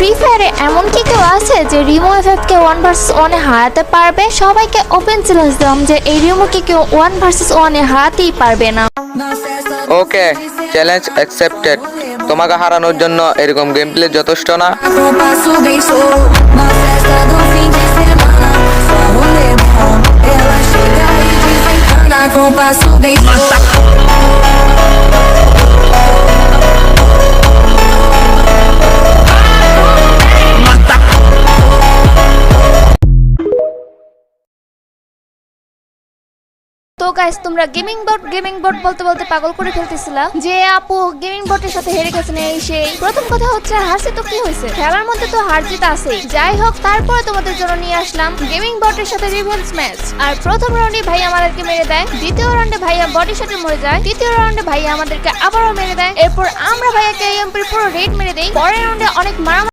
Free ফায়ারে এমন কি কেউ আছে যে রিমো এফএফকে 1 ভার্সেস 1 এ হারাতে পারবে? সবাইকে ওপেন চ্যালেঞ্জ দিলাম যে এই রিমোকে কেউ 1 ভার্সেস 1 এ হারাতেই পারবে না। ওকে, চ্যালেঞ্জ অ্যাকসেপ্টেড। তোমাকে হারানোর জন্য এরকম গেম প্লে যথেষ্ট না? Passo bem sou na festa do fim de semana. Só rolê bom. Ela chega e desencana com passo bem sou. তো গাইস, তোমরা গেমিং বট বলতে বলতে পাগল করে ফেলতেছিলা যে আপু গেমিং বটের সাথে হেরে গেছেন এই সেই। প্রথম কথা হচ্ছে হারছে তো কি হয়েছে, খেলার মধ্যে তো হার জিত আছে। যাই হোক, তারপরে তোমাদের জন্য নিয়ে আসলাম গেমিং বটের সাথে রিভেঞ্জ ম্যাচ। আর প্রথম রাউন্ডে ভাই আমাদেরকে মেরে দেয়, দ্বিতীয় রাউন্ডে ভাইয়া বডির সাথে মরে যায়, তৃতীয় রাউন্ডে ভাইয়া আমাদেরকে আবারও মেরে দেয়। এরপর আমরা ভাইয়াকে এমপির পুরো রেড মেরে দেই। পরের রাউন্ডে অনেক মারামারি